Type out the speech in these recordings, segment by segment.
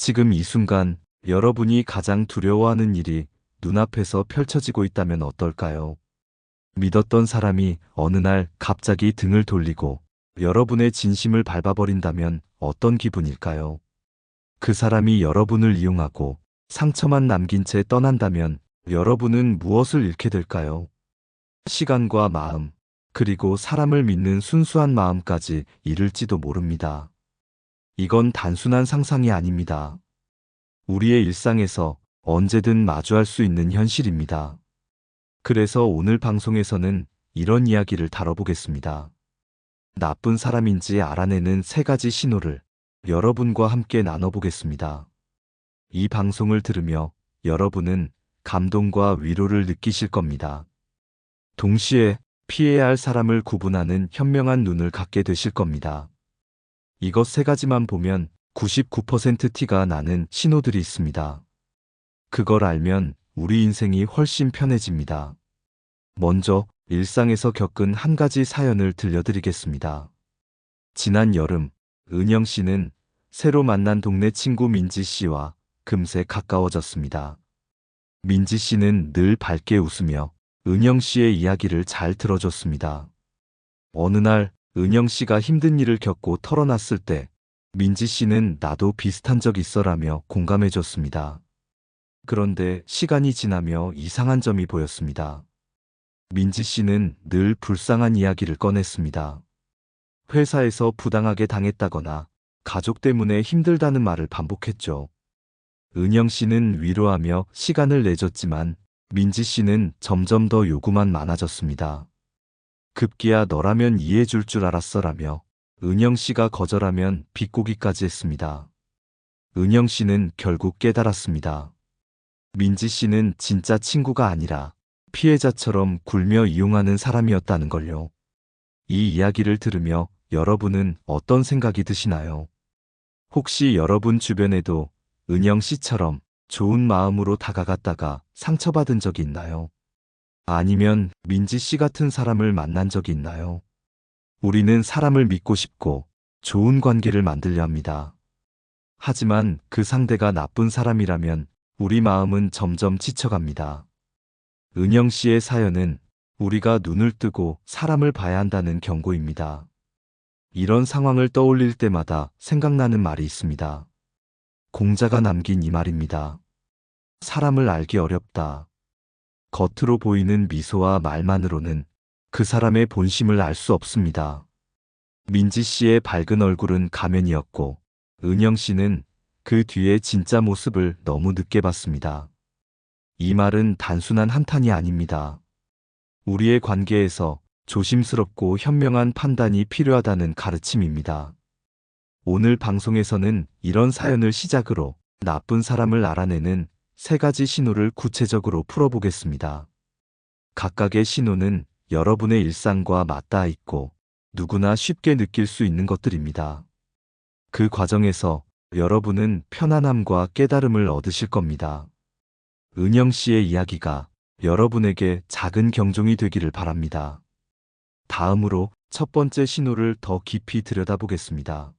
지금 이 순간 여러분이 가장 두려워하는 일이 눈앞에서 펼쳐지고 있다면 어떨까요? 믿었던 사람이 어느 날 갑자기 등을 돌리고 여러분의 진심을 밟아버린다면 어떤 기분일까요? 그 사람이 여러분을 이용하고 상처만 남긴 채 떠난다면 여러분은 무엇을 잃게 될까요? 시간과 마음, 그리고 사람을 믿는 순수한 마음까지 잃을지도 모릅니다. 이건 단순한 상상이 아닙니다. 우리의 일상에서 언제든 마주할 수 있는 현실입니다. 그래서 오늘 방송에서는 이런 이야기를 다뤄보겠습니다. 나쁜 사람인지 알아내는 3가지 신호를 여러분과 함께 나눠보겠습니다. 이 방송을 들으며 여러분은 감동과 위로를 느끼실 겁니다. 동시에 피해야 할 사람을 구분하는 현명한 눈을 갖게 되실 겁니다. 이것 3가지만 보면 99% 티가 나는 신호들이 있습니다. 그걸 알면 우리 인생이 훨씬 편해집니다. 먼저 일상에서 겪은 한 가지 사연을 들려드리겠습니다. 지난 여름, 은영 씨는 새로 만난 동네 친구 민지 씨와 금세 가까워졌습니다. 민지 씨는 늘 밝게 웃으며 은영 씨의 이야기를 잘 들어줬습니다. 어느 날 은영 씨가 힘든 일을 겪고 털어놨을 때 민지 씨는 나도 비슷한 적 있어라며 공감해줬습니다. 그런데 시간이 지나며 이상한 점이 보였습니다. 민지 씨는 늘 불쌍한 이야기를 꺼냈습니다. 회사에서 부당하게 당했다거나 가족 때문에 힘들다는 말을 반복했죠. 은영 씨는 위로하며 시간을 내줬지만 민지 씨는 점점 더 요구만 많아졌습니다. 급기야 너라면 이해해줄 줄 알았어라며 은영 씨가 거절하면 비꼬기까지 했습니다. 은영 씨는 결국 깨달았습니다. 민지 씨는 진짜 친구가 아니라 피해자처럼 굴며 이용하는 사람이었다는 걸요. 이 이야기를 들으며 여러분은 어떤 생각이 드시나요? 혹시 여러분 주변에도 은영 씨처럼 좋은 마음으로 다가갔다가 상처받은 적이 있나요? 아니면 민지 씨 같은 사람을 만난 적이 있나요? 우리는 사람을 믿고 싶고 좋은 관계를 만들려 합니다. 하지만 그 상대가 나쁜 사람이라면 우리 마음은 점점 지쳐갑니다. 은영 씨의 사연은 우리가 눈을 뜨고 사람을 봐야 한다는 경고입니다. 이런 상황을 떠올릴 때마다 생각나는 말이 있습니다. 공자가 남긴 이 말입니다. 사람을 알기 어렵다. 겉으로 보이는 미소와 말만으로는 그 사람의 본심을 알 수 없습니다. 민지 씨의 밝은 얼굴은 가면이었고 은영 씨는 그 뒤의 진짜 모습을 너무 늦게 봤습니다. 이 말은 단순한 한탄이 아닙니다. 우리의 관계에서 조심스럽고 현명한 판단이 필요하다는 가르침입니다. 오늘 방송에서는 이런 사연을 시작으로 나쁜 사람을 알아내는 3가지 신호를 구체적으로 풀어보겠습니다. 각각의 신호는 여러분의 일상과 맞닿아 있고 누구나 쉽게 느낄 수 있는 것들입니다. 그 과정에서 여러분은 편안함과 깨달음을 얻으실 겁니다. 은영 씨의 이야기가 여러분에게 작은 경종이 되기를 바랍니다. 다음으로 1번째 신호를 더 깊이 들여다보겠습니다.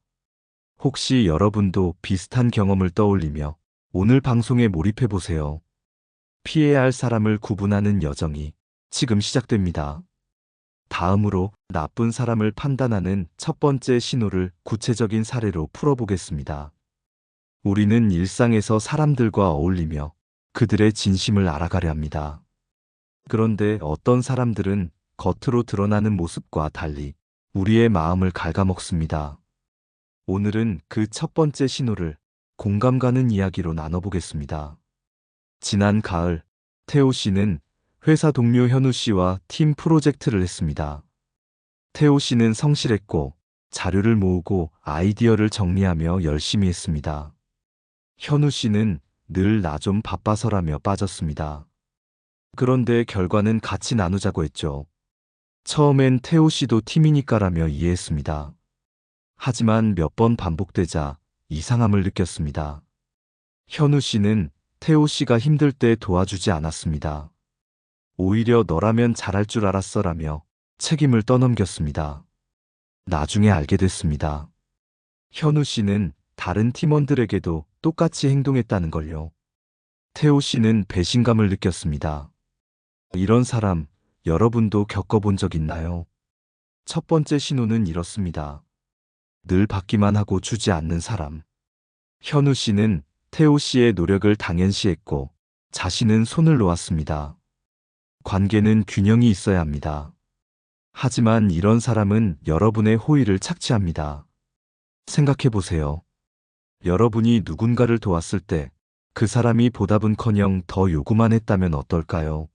혹시 여러분도 비슷한 경험을 떠올리며 오늘 방송에 몰입해보세요. 피해야 할 사람을 구분하는 여정이 지금 시작됩니다. 다음으로 나쁜 사람을 판단하는 1번째 신호를 구체적인 사례로 풀어보겠습니다. 우리는 일상에서 사람들과 어울리며 그들의 진심을 알아가려 합니다. 그런데 어떤 사람들은 겉으로 드러나는 모습과 달리 우리의 마음을 갉아먹습니다. 오늘은 그 1번째 신호를 공감 가는 이야기로 나눠보겠습니다. 지난 가을, 태호 씨는 회사 동료 현우 씨와 팀 프로젝트를 했습니다. 태호 씨는 성실했고 자료를 모으고 아이디어를 정리하며 열심히 했습니다. 현우 씨는 늘 나 좀 바빠서라며 빠졌습니다. 그런데 결과는 같이 나누자고 했죠. 처음엔 태호 씨도 팀이니까라며 이해했습니다. 하지만 몇 번 반복되자 이상함을 느꼈습니다. 현우 씨는 태호 씨가 힘들 때 도와주지 않았습니다. 오히려 너라면 잘할 줄 알았어라며 책임을 떠넘겼습니다. 나중에 알게 됐습니다. 현우 씨는 다른 팀원들에게도 똑같이 행동했다는 걸요. 태호 씨는 배신감을 느꼈습니다. 이런 사람, 여러분도 겪어본 적 있나요? 첫 번째 신호는 이렇습니다. 늘 받기만 하고 주지 않는 사람. 현우 씨는 태호 씨의 노력을 당연시했고, 자신은 손을 놓았습니다. 관계는 균형이 있어야 합니다. 하지만 이런 사람은 여러분의 호의를 착취합니다. 생각해 보세요. 여러분이 누군가를 도왔을 때 그 사람이 보답은커녕 더 요구만 했다면 어떨까요?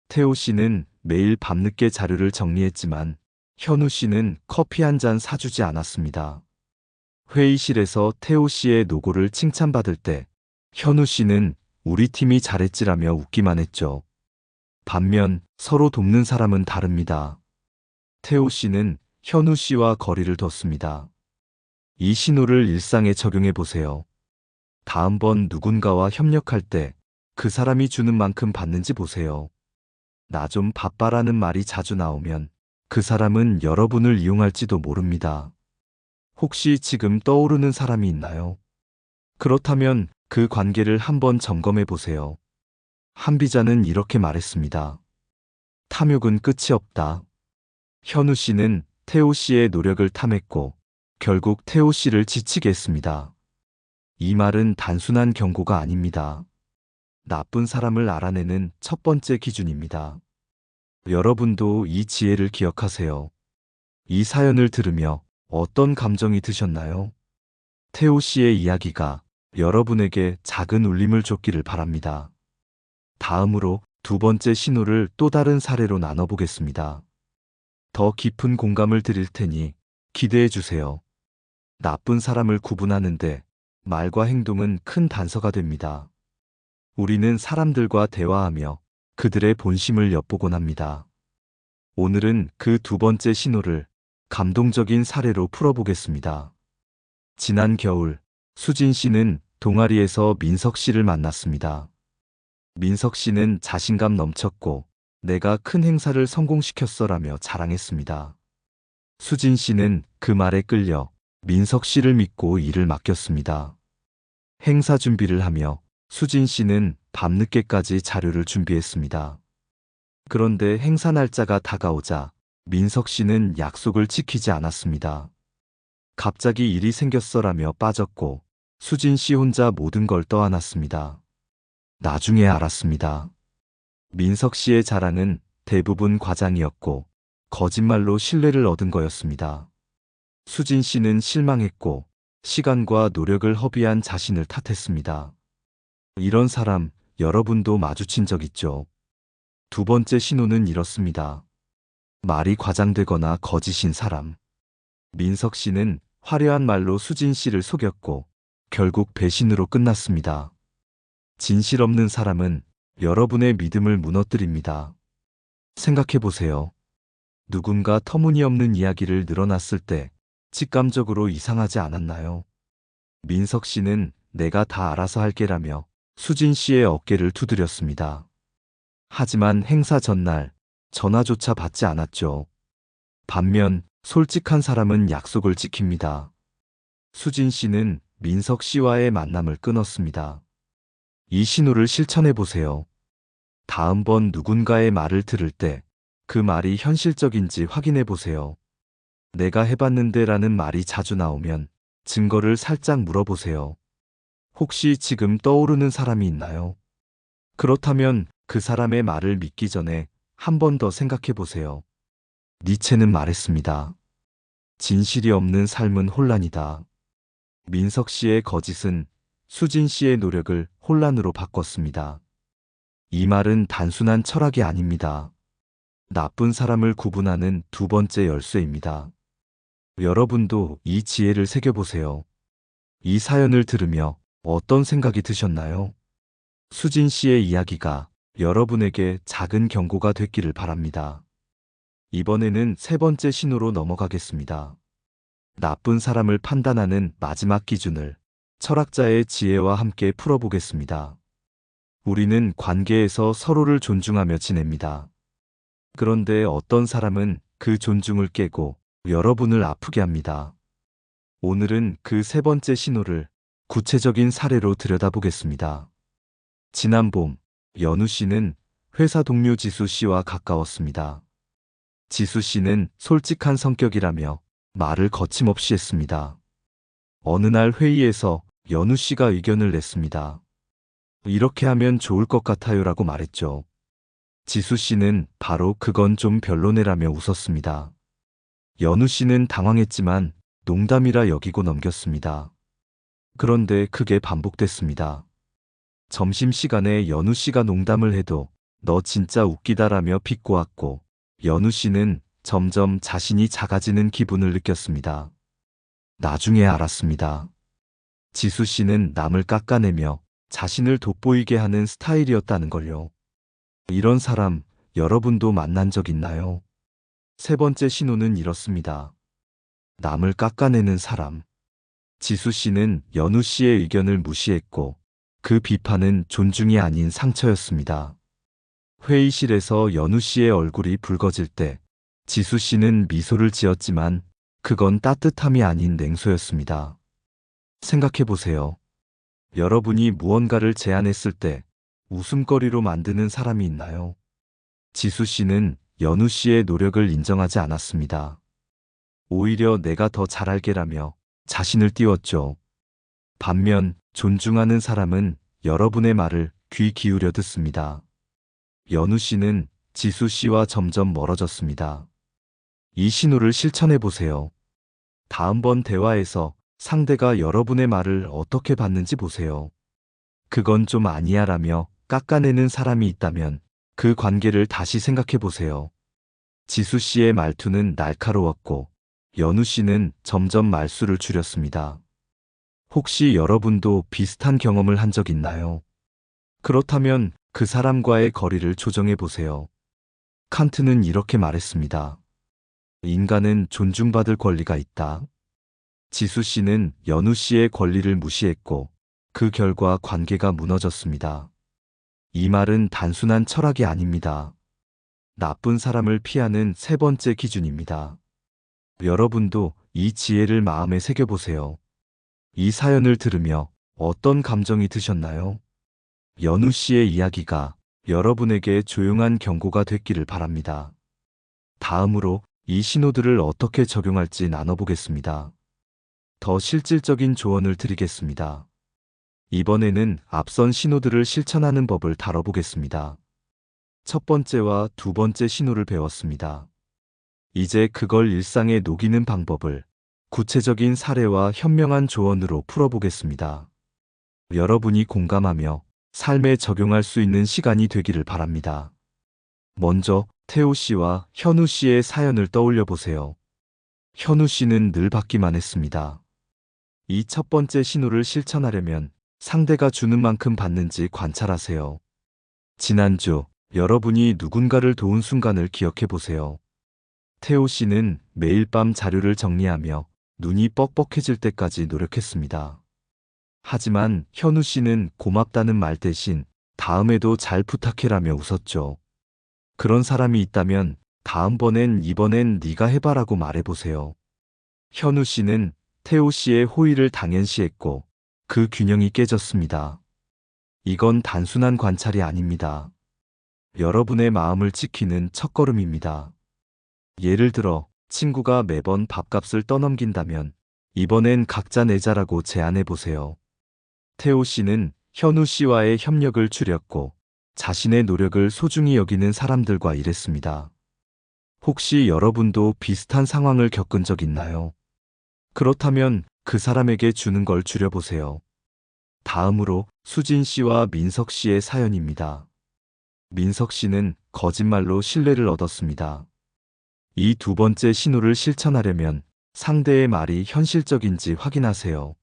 태호 씨는 매일 밤늦게 자료를 정리했지만 현우 씨는 커피 한 잔 사주지 않았습니다. 회의실에서 태호 씨의 노고를 칭찬받을 때 현우 씨는 우리 팀이 잘했지라며 웃기만 했죠. 반면 서로 돕는 사람은 다릅니다. 태호 씨는 현우 씨와 거리를 뒀습니다. 이 신호를 일상에 적용해 보세요. 다음번 누군가와 협력할 때 그 사람이 주는 만큼 받는지 보세요. 나 좀 바빠라는 말이 자주 나오면 그 사람은 여러분을 이용할지도 모릅니다. 혹시 지금 떠오르는 사람이 있나요? 그렇다면 그 관계를 한번 점검해 보세요. 한 비자는 이렇게 말했습니다. 탐욕은 끝이 없다. 현우 씨는 태호 씨의 노력을 탐했고 결국 태호 씨를 지치게 했습니다. 이 말은 단순한 경고가 아닙니다. 나쁜 사람을 알아내는 첫 번째 기준입니다. 여러분도 이 지혜를 기억하세요. 이 사연을 들으며 어떤 감정이 드셨나요? 태호 씨의 이야기가 여러분에게 작은 울림을 줬기를 바랍니다. 다음으로 두 번째 신호를 또 다른 사례로 나눠보겠습니다. 더 깊은 공감을 드릴 테니 기대해 주세요. 나쁜 사람을 구분하는데 말과 행동은 큰 단서가 됩니다. 우리는 사람들과 대화하며 그들의 본심을 엿보곤 합니다. 오늘은 그 두 번째 신호를 감동적인 사례로 풀어보겠습니다. 지난 겨울, 수진 씨는 동아리에서 민석 씨를 만났습니다. 민석 씨는 자신감 넘쳤고 내가 큰 행사를 성공시켰어라며 자랑했습니다. 수진 씨는 그 말에 끌려 민석 씨를 믿고 일을 맡겼습니다. 행사 준비를 하며 수진 씨는 밤늦게까지 자료를 준비했습니다. 그런데 행사 날짜가 다가오자 민석 씨는 약속을 지키지 않았습니다. 갑자기 일이 생겼어라며 빠졌고 수진 씨 혼자 모든 걸 떠안았습니다. 나중에 알았습니다. 민석 씨의 자랑은 대부분 과장이었고 거짓말로 신뢰를 얻은 거였습니다. 수진 씨는 실망했고 시간과 노력을 허비한 자신을 탓했습니다. 이런 사람 여러분도 마주친 적 있죠? 두 번째 신호는 이렇습니다. 말이 과장되거나 거짓인 사람. 민석 씨는 화려한 말로 수진 씨를 속였고 결국 배신으로 끝났습니다. 진실 없는 사람은 여러분의 믿음을 무너뜨립니다. 생각해 보세요. 누군가 터무니없는 이야기를 늘어놨을 때 직감적으로 이상하지 않았나요? 민석 씨는 내가 다 알아서 할게라며 수진 씨의 어깨를 두드렸습니다. 하지만 행사 전날 전화조차 받지 않았죠. 반면 솔직한 사람은 약속을 지킵니다. 수진 씨는 민석 씨와의 만남을 끊었습니다. 이 신호를 실천해 보세요. 다음번 누군가의 말을 들을 때 그 말이 현실적인지 확인해 보세요. 내가 해봤는데 라는 말이 자주 나오면 증거를 살짝 물어보세요. 혹시 지금 떠오르는 사람이 있나요? 그렇다면 그 사람의 말을 믿기 전에 한 번 더 생각해 보세요. 니체는 말했습니다. 진실이 없는 삶은 혼란이다. 민석 씨의 거짓은 수진 씨의 노력을 혼란으로 바꿨습니다. 이 말은 단순한 철학이 아닙니다. 나쁜 사람을 구분하는 두 번째 열쇠입니다. 여러분도 이 지혜를 새겨보세요. 이 사연을 들으며 어떤 생각이 드셨나요? 수진 씨의 이야기가 여러분에게 작은 경고가 됐기를 바랍니다. 이번에는 세 번째 신호로 넘어가겠습니다. 나쁜 사람을 판단하는 마지막 기준을 철학자의 지혜와 함께 풀어보겠습니다. 우리는 관계에서 서로를 존중하며 지냅니다. 그런데 어떤 사람은 그 존중을 깨고 여러분을 아프게 합니다. 오늘은 그 세 번째 신호를 구체적인 사례로 들여다보겠습니다. 지난 봄, 연우 씨는 회사 동료 지수 씨와 가까웠습니다. 지수 씨는 솔직한 성격이라며 말을 거침없이 했습니다. 어느 날 회의에서 연우 씨가 의견을 냈습니다. 이렇게 하면 좋을 것 같아요라고 말했죠. 지수 씨는 바로 그건 좀 별로네라며 웃었습니다. 연우 씨는 당황했지만 농담이라 여기고 넘겼습니다. 그런데 그게 반복됐습니다. 점심시간에 연우 씨가 농담을 해도 너 진짜 웃기다라며 비꼬았고 연우 씨는 점점 자신이 작아지는 기분을 느꼈습니다. 나중에 알았습니다. 지수 씨는 남을 깎아내며 자신을 돋보이게 하는 스타일이었다는 걸요. 이런 사람 여러분도 만난 적 있나요? 세 번째 신호는 이렇습니다. 남을 깎아내는 사람. 지수 씨는 연우 씨의 의견을 무시했고 그 비판은 존중이 아닌 상처였습니다. 회의실에서 연우 씨의 얼굴이 붉어질 때 지수 씨는 미소를 지었지만 그건 따뜻함이 아닌 냉소였습니다. 생각해 보세요. 여러분이 무언가를 제안했을 때 웃음거리로 만드는 사람이 있나요? 지수 씨는 연우 씨의 노력을 인정하지 않았습니다. 오히려 내가 더 잘알게라며 자신을 띄웠죠. 반면 존중하는 사람은 여러분의 말을 귀 기울여 듣습니다. 연우 씨는 지수 씨와 점점 멀어졌습니다. 이 신호를 실천해 보세요. 다음번 대화에서 상대가 여러분의 말을 어떻게 받는지 보세요. 그건 좀 아니야라며 깎아내는 사람이 있다면 그 관계를 다시 생각해 보세요. 지수 씨의 말투는 날카로웠고 연우 씨는 점점 말수를 줄였습니다. 혹시 여러분도 비슷한 경험을 한 적 있나요? 그렇다면 그 사람과의 거리를 조정해 보세요. 칸트는 이렇게 말했습니다. 인간은 존중받을 권리가 있다. 지수 씨는 연우 씨의 권리를 무시했고 그 결과 관계가 무너졌습니다. 이 말은 단순한 철학이 아닙니다. 나쁜 사람을 피하는 세 번째 기준입니다. 여러분도 이 지혜를 마음에 새겨보세요. 이 사연을 들으며 어떤 감정이 드셨나요? 연우 씨의 이야기가 여러분에게 조용한 경고가 됐기를 바랍니다. 다음으로 이 신호들을 어떻게 적용할지 나눠보겠습니다. 더 실질적인 조언을 드리겠습니다. 이번에는 앞선 신호들을 실천하는 법을 다뤄보겠습니다. 첫 번째와 두 번째 신호를 배웠습니다. 이제 그걸 일상에 녹이는 방법을 구체적인 사례와 현명한 조언으로 풀어보겠습니다. 여러분이 공감하며 삶에 적용할 수 있는 시간이 되기를 바랍니다. 먼저 태호 씨와 현우 씨의 사연을 떠올려 보세요. 현우 씨는 늘 받기만 했습니다. 이 첫 번째 신호를 실천하려면 상대가 주는 만큼 받는지 관찰하세요. 지난주 여러분이 누군가를 도운 순간을 기억해 보세요. 태호 씨는 매일 밤 자료를 정리하며 눈이 뻑뻑해질 때까지 노력했습니다. 하지만 현우 씨는 고맙다는 말 대신 다음에도 잘 부탁해라며 웃었죠. 그런 사람이 있다면 다음번엔 이번엔 네가 해봐라고 말해보세요. 현우 씨는 태호 씨의 호의를 당연시했고 그 균형이 깨졌습니다. 이건 단순한 관찰이 아닙니다. 여러분의 마음을 지키는 첫걸음입니다. 예를 들어 친구가 매번 밥값을 떠넘긴다면 이번엔 각자 내자라고 제안해보세요. 태호 씨는 현우 씨와의 협력을 줄였고 자신의 노력을 소중히 여기는 사람들과 일했습니다. 혹시 여러분도 비슷한 상황을 겪은 적 있나요? 그렇다면 그 사람에게 주는 걸 줄여보세요. 다음으로 수진 씨와 민석 씨의 사연입니다. 민석 씨는 거짓말로 신뢰를 얻었습니다. 이 두 번째 신호를 실천하려면 상대의 말이 현실적인지 확인하세요.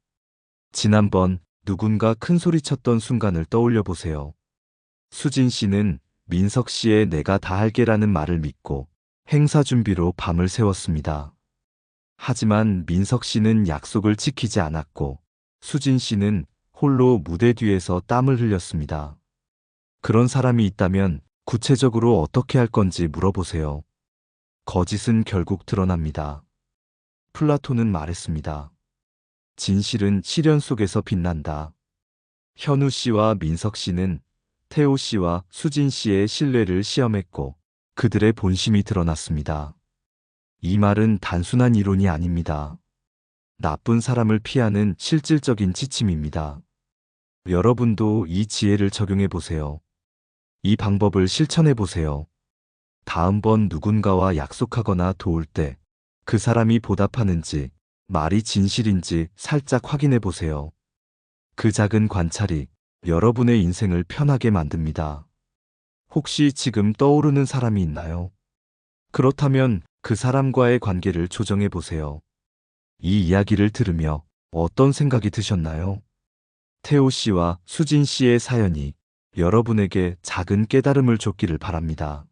지난번 누군가 큰 소리 쳤던 순간을 떠올려 보세요. 수진 씨는 민석 씨의 내가 다 할게라는 말을 믿고 행사 준비로 밤을 새웠습니다. 하지만 민석 씨는 약속을 지키지 않았고 수진 씨는 홀로 무대 뒤에서 땀을 흘렸습니다. 그런 사람이 있다면 구체적으로 어떻게 할 건지 물어보세요. 거짓은 결국 드러납니다. 플라톤은 말했습니다. 진실은 시련 속에서 빛난다. 현우 씨와 민석 씨는 태호 씨와 수진 씨의 신뢰를 시험했고 그들의 본심이 드러났습니다. 이 말은 단순한 이론이 아닙니다. 나쁜 사람을 피하는 실질적인 지침입니다. 여러분도 이 지혜를 적용해 보세요. 이 방법을 실천해 보세요. 다음번 누군가와 약속하거나 도울 때 그 사람이 보답하는지 말이 진실인지 살짝 확인해 보세요. 그 작은 관찰이 여러분의 인생을 편하게 만듭니다. 혹시 지금 떠오르는 사람이 있나요? 그렇다면 그 사람과의 관계를 조정해 보세요. 이 이야기를 들으며 어떤 생각이 드셨나요? 태호 씨와 수진 씨의 사연이 여러분에게 작은 깨달음을 줬기를 바랍니다.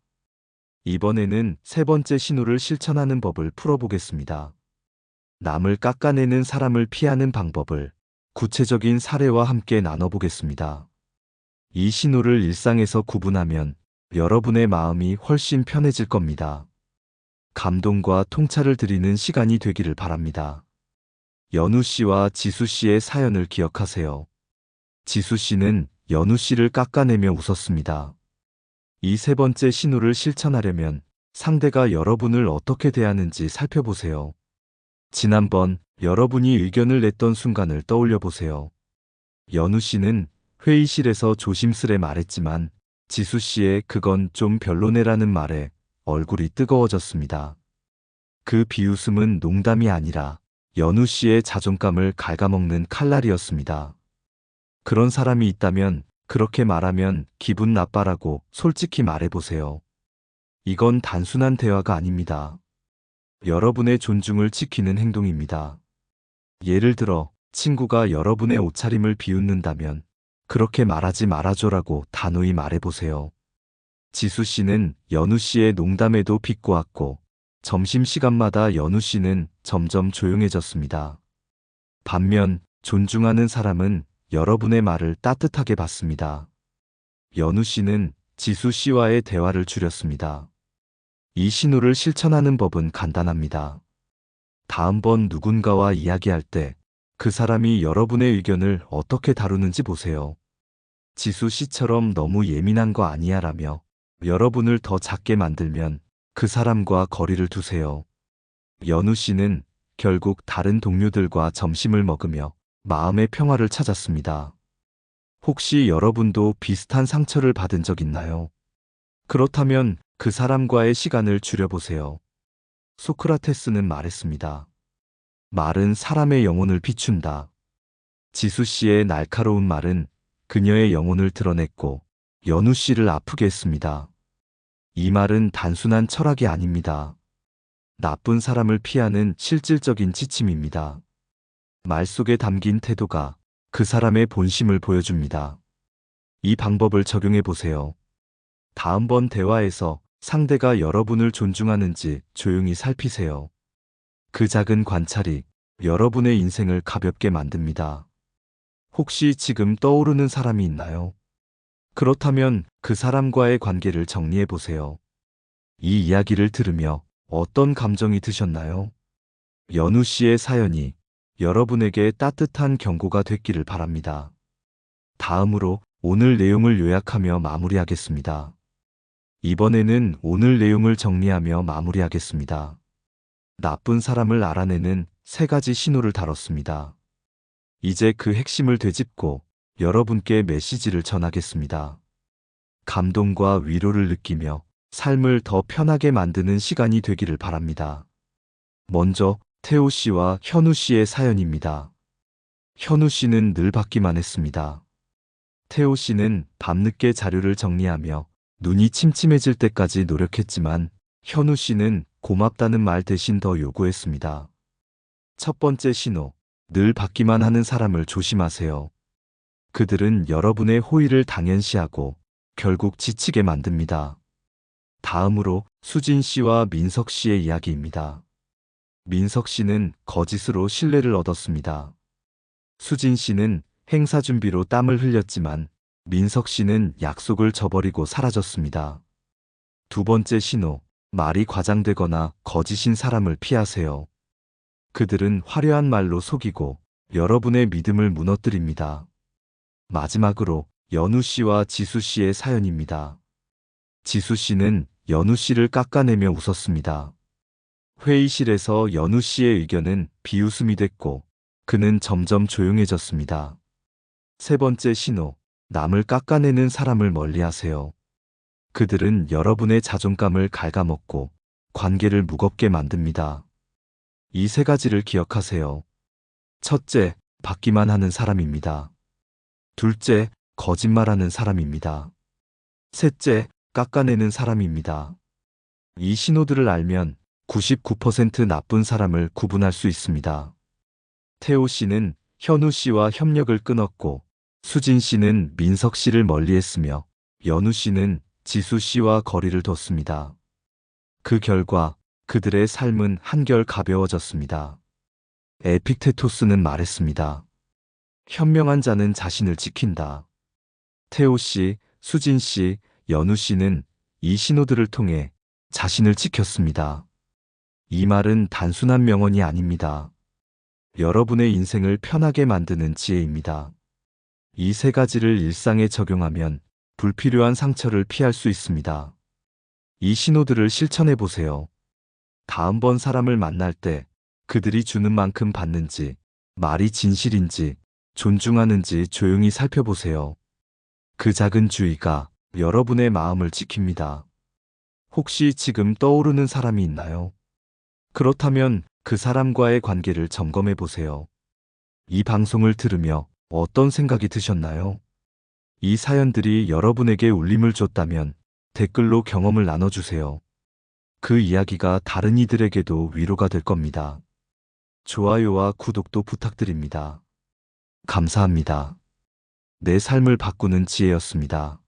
이번에는 세 번째 신호를 실천하는 법을 풀어보겠습니다. 남을 깎아내는 사람을 피하는 방법을 구체적인 사례와 함께 나눠보겠습니다. 이 신호를 일상에서 구분하면 여러분의 마음이 훨씬 편해질 겁니다. 감동과 통찰을 드리는 시간이 되기를 바랍니다. 연우 씨와 지수 씨의 사연을 기억하세요. 지수 씨는 연우 씨를 깎아내며 웃었습니다. 이 세 번째 신호를 실천하려면 상대가 여러분을 어떻게 대하는지 살펴보세요. 지난번 여러분이 의견을 냈던 순간을 떠올려 보세요. 연우 씨는 회의실에서 조심스레 말했지만 지수 씨의 그건 좀 별로네라는 말에 얼굴이 뜨거워졌습니다. 그 비웃음은 농담이 아니라 연우 씨의 자존감을 갉아먹는 칼날이었습니다. 그런 사람이 있다면 그렇게 말하면 기분 나빠라고 솔직히 말해보세요. 이건 단순한 대화가 아닙니다. 여러분의 존중을 지키는 행동입니다. 예를 들어 친구가 여러분의 옷차림을 비웃는다면 그렇게 말하지 말아줘라고 단호히 말해보세요. 지수 씨는 연우 씨의 농담에도 비꼬았고 점심시간마다 연우 씨는 점점 조용해졌습니다. 반면 존중하는 사람은 여러분의 말을 따뜻하게 받습니다. 연우 씨는 지수 씨와의 대화를 줄였습니다. 이 신호를 실천하는 법은 간단합니다. 다음번 누군가와 이야기할 때 그 사람이 여러분의 의견을 어떻게 다루는지 보세요. 지수 씨처럼 너무 예민한 거 아니야 라며 여러분을 더 작게 만들면 그 사람과 거리를 두세요. 연우 씨는 결국 다른 동료들과 점심을 먹으며 마음의 평화를 찾았습니다. 혹시 여러분도 비슷한 상처를 받은 적 있나요? 그렇다면 그 사람과의 시간을 줄여보세요. 소크라테스는 말했습니다. 말은 사람의 영혼을 비춘다. 지수 씨의 날카로운 말은 그녀의 영혼을 드러냈고 연우 씨를 아프게 했습니다. 이 말은 단순한 철학이 아닙니다. 나쁜 사람을 피하는 실질적인 지침입니다. 말 속에 담긴 태도가 그 사람의 본심을 보여줍니다. 이 방법을 적용해 보세요. 다음번 대화에서 상대가 여러분을 존중하는지 조용히 살피세요. 그 작은 관찰이 여러분의 인생을 가볍게 만듭니다. 혹시 지금 떠오르는 사람이 있나요? 그렇다면 그 사람과의 관계를 정리해 보세요. 이 이야기를 들으며 어떤 감정이 드셨나요? 연우 씨의 사연이 여러분에게 따뜻한 경고가 됐기를 바랍니다. 다음으로 오늘 내용을 요약하며 마무리하겠습니다. 이번에는 오늘 내용을 정리하며 마무리하겠습니다. 나쁜 사람을 알아내는 세 가지 신호를 다뤘습니다. 이제 그 핵심을 되짚고 여러분께 메시지를 전하겠습니다. 감동과 위로를 느끼며 삶을 더 편하게 만드는 시간이 되기를 바랍니다. 먼저 태호 씨와 현우 씨의 사연입니다. 현우 씨는 늘 받기만 했습니다. 태호 씨는 밤늦게 자료를 정리하며 눈이 침침해질 때까지 노력했지만 현우 씨는 고맙다는 말 대신 더 요구했습니다. 첫 번째 신호, 늘 받기만 하는 사람을 조심하세요. 그들은 여러분의 호의를 당연시하고 결국 지치게 만듭니다. 다음으로 수진 씨와 민석 씨의 이야기입니다. 민석 씨는 거짓으로 신뢰를 얻었습니다. 수진 씨는 행사 준비로 땀을 흘렸지만 민석 씨는 약속을 저버리고 사라졌습니다. 두 번째 신호, 말이 과장되거나 거짓인 사람을 피하세요. 그들은 화려한 말로 속이고 여러분의 믿음을 무너뜨립니다. 마지막으로 연우 씨와 지수 씨의 사연입니다. 지수 씨는 연우 씨를 깎아내며 웃었습니다. 회의실에서 연우 씨의 의견은 비웃음이 됐고 그는 점점 조용해졌습니다. 세 번째 신호, 남을 깎아내는 사람을 멀리하세요. 그들은 여러분의 자존감을 갉아먹고 관계를 무겁게 만듭니다. 이 세 가지를 기억하세요. 첫째, 받기만 하는 사람입니다. 둘째, 거짓말하는 사람입니다. 셋째, 깎아내는 사람입니다. 이 신호들을 알면 99% 나쁜 사람을 구분할 수 있습니다. 태호 씨는 현우 씨와 협력을 끊었고 수진 씨는 민석 씨를 멀리했으며 연우 씨는 지수 씨와 거리를 뒀습니다. 그 결과 그들의 삶은 한결 가벼워졌습니다. 에픽테토스는 말했습니다. 현명한 자는 자신을 지킨다. 태호 씨, 수진 씨, 연우 씨는 이 신호들을 통해 자신을 지켰습니다. 이 말은 단순한 명언이 아닙니다. 여러분의 인생을 편하게 만드는 지혜입니다. 이 세 가지를 일상에 적용하면 불필요한 상처를 피할 수 있습니다. 이 신호들을 실천해 보세요. 다음번 사람을 만날 때 그들이 주는 만큼 받는지, 말이 진실인지, 존중하는지 조용히 살펴보세요. 그 작은 주의가 여러분의 마음을 지킵니다. 혹시 지금 떠오르는 사람이 있나요? 그렇다면 그 사람과의 관계를 점검해 보세요. 이 방송을 들으며 어떤 생각이 드셨나요? 이 사연들이 여러분에게 울림을 줬다면 댓글로 경험을 나눠주세요. 그 이야기가 다른 이들에게도 위로가 될 겁니다. 좋아요와 구독도 부탁드립니다. 감사합니다. 내 삶을 바꾸는 지혜였습니다.